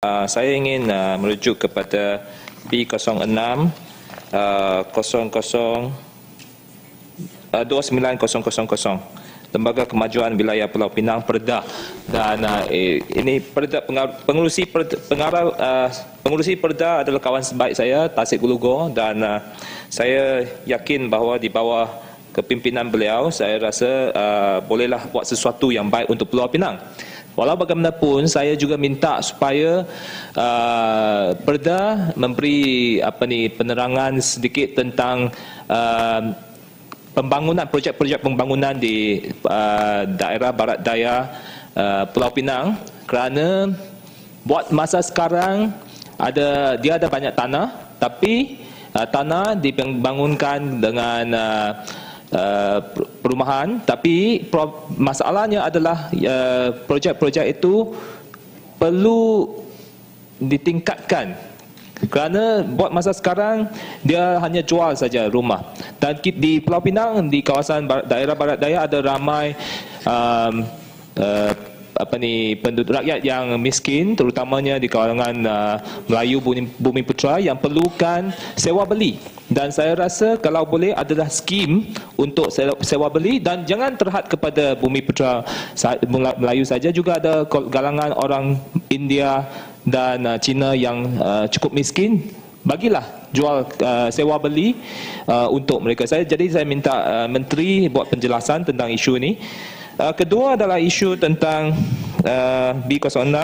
Saya ingin merujuk kepada P06 29000 Lembaga Kemajuan Wilayah Pulau Pinang Perda, dan ini Perda pengurusi Perda adalah kawan sebaik saya, Tasik Gulugo, dan saya yakin bahawa di bawah kepimpinan beliau saya rasa bolehlah buat sesuatu yang baik untuk Pulau Pinang. Walau bagaimanapun, saya juga minta supaya Perda memberi penerangan sedikit tentang pembangunan, projek-projek pembangunan di daerah barat daya Pulau Pinang, kerana buat masa sekarang dia ada banyak tanah, tapi tanah dibangunkan dengan perumahan, tapi masalahnya adalah projek-projek itu perlu ditingkatkan, kerana buat masa sekarang dia hanya jual saja rumah. Dan di Pulau Pinang, di kawasan daerah barat daya, ada ramai penduduk rakyat yang miskin, terutamanya di kalangan Melayu Bumiputera, yang perlukan sewa beli. Dan saya rasa kalau boleh adalah skim untuk sewa beli, dan jangan terhad kepada Bumiputera Melayu saja, juga ada galangan orang India dan Cina yang cukup miskin. Bagilah jual sewa beli untuk mereka. Jadi saya minta Menteri buat penjelasan tentang isu ini. Kedua adalah isu tentang B06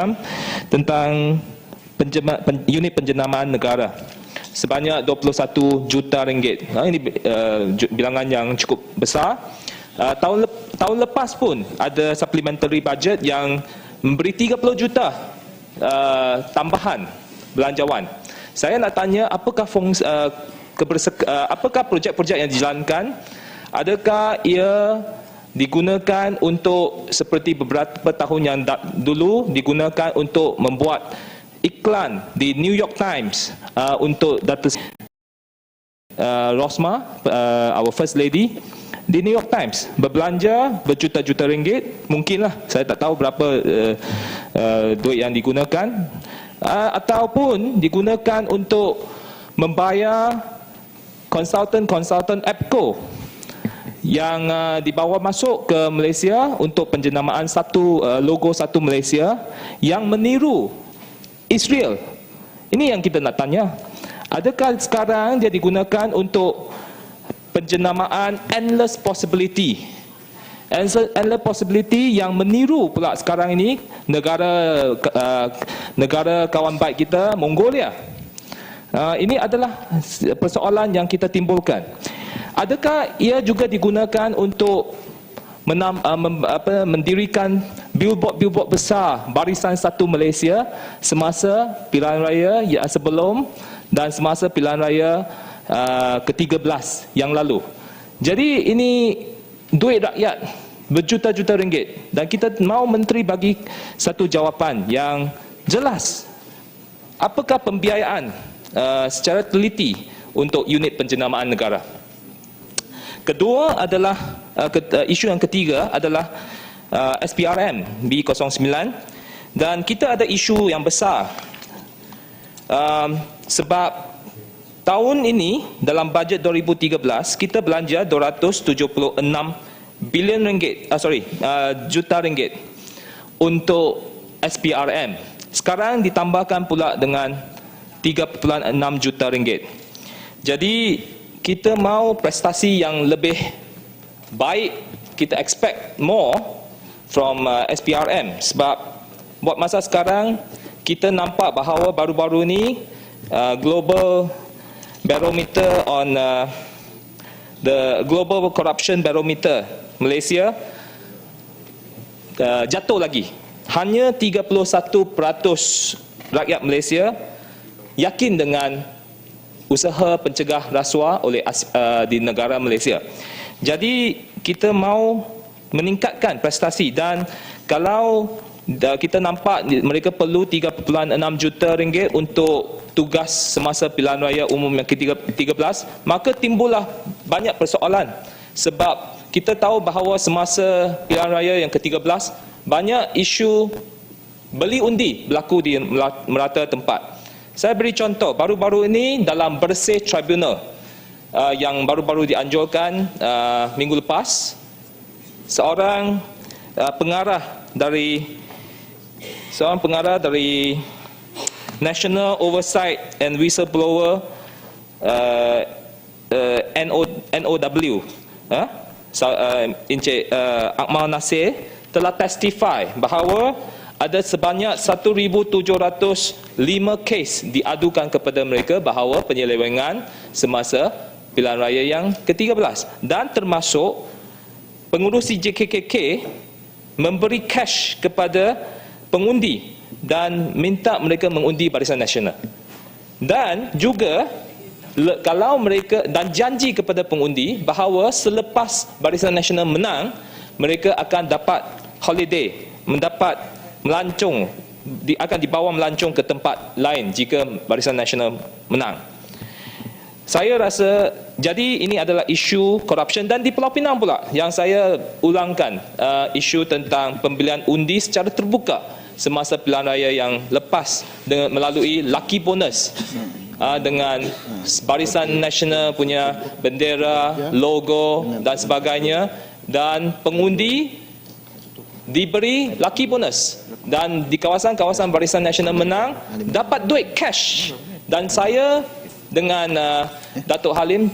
tentang unit penjenamaan negara sebanyak 21 juta ringgit. Ini bilangan yang cukup besar. Tahun lepas pun ada supplementary budget yang memberi 30 juta tambahan belanjawan. Saya nak tanya, apakah apakah projek-projek yang dijalankan, adakah ia digunakan untuk seperti beberapa tahun yang dulu digunakan untuk membuat iklan di New York Times untuk Datuk Rosmah, our First Lady, di New York Times berbelanja berjuta-juta ringgit, mungkinlah, saya tak tahu berapa duit yang digunakan, ataupun digunakan untuk membayar konsultan APCO yang dibawa masuk ke Malaysia untuk penjenamaan logo satu Malaysia yang meniru Israel. Ini yang kita nak tanya. Adakah sekarang dia digunakan untuk penjenamaan endless possibility yang meniru pula sekarang ini negara kawan baik kita, Mongolia. Ini adalah persoalan yang kita timbulkan. Adakah ia juga digunakan untuk mendirikan billboard besar Barisan Satu Malaysia semasa pilihan raya sebelum dan semasa pilihan raya ke-13 yang lalu? Jadi ini duit rakyat berjuta-juta ringgit, dan kita mahu menteri bagi satu jawapan yang jelas. Apakah pembiayaan secara teliti untuk unit penjenamaan negara? Kedua adalah isu yang ketiga adalah SPRM B09, dan kita ada isu yang besar sebab tahun ini dalam bajet 2013 kita belanja 276 bilion ringgit, juta ringgit untuk SPRM. Sekarang ditambahkan pula dengan 3.6 juta ringgit. Jadi kita mahu prestasi yang lebih baik, kita expect more from SPRM, sebab buat masa sekarang kita nampak bahawa baru-baru ini Global Barometer on the Global Corruption Barometer Malaysia jatuh lagi. Hanya 31% rakyat Malaysia yakin dengan usaha pencegah rasuah di negara Malaysia. Jadi kita mahu meningkatkan prestasi, dan kalau kita nampak mereka perlu 3.6 juta ringgit untuk tugas semasa pilihan raya umum yang ke-13, maka timbullah banyak persoalan. Sebab kita tahu bahawa semasa pilihan raya yang ke-13 banyak isu beli undi berlaku di merata tempat. Saya beri contoh, baru-baru ini dalam Bersih Tribunal yang baru-baru dianjurkan minggu lepas, seorang pengarah dari National Oversight and Whistleblower NOW, Encik Akmal Nasir telah testify bahawa ada sebanyak 1,705 kes diadukan kepada mereka bahawa penyelewengan semasa pilihan raya yang ke-13, dan termasuk pengurusi JKKK memberi cash kepada pengundi dan minta mereka mengundi Barisan Nasional. Dan juga kalau mereka dan janji kepada pengundi bahawa selepas Barisan Nasional menang, mereka akan dapat holiday, mendapat melancong, akan dibawa melancong ke tempat lain jika Barisan Nasional menang. Saya rasa jadi ini adalah isu corruption. Dan di Pulau Pinang pula yang saya ulangkan, isu tentang pembelian undi secara terbuka semasa pilihan raya yang lepas dengan melalui lucky bonus, dengan Barisan Nasional punya bendera, logo dan sebagainya, dan pengundi diberi lucky bonus, dan di kawasan-kawasan Barisan Nasional menang dapat duit cash. Dan saya dengan Datuk Halim,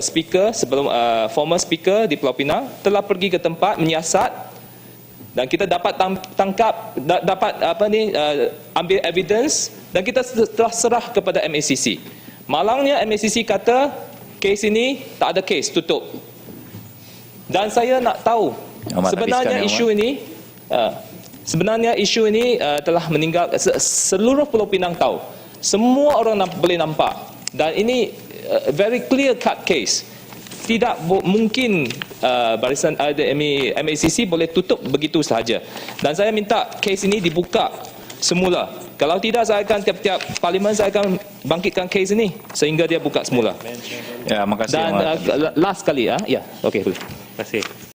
speaker sebelum former speaker di Pulau Pinang, telah pergi ke tempat menyiasat, dan kita dapat dapat ambil evidence, dan kita telah serah kepada MACC. Malangnya MACC kata kes ini tak ada kes, tutup. Dan saya nak tahu sebenarnya isu ini telah meninggal. Seluruh Pulau Pinang tahu, semua orang boleh nampak, dan ini very clear cut case. Tidak mungkin Barisan MACC boleh tutup begitu sahaja. Dan saya minta kes ini dibuka semula. Kalau tidak, saya akan tiap-tiap parlimen saya akan bangkitkan kes ini sehingga dia buka semula. Ya, makasih. Dan last kali ya. Okey, boleh. Terima kasih.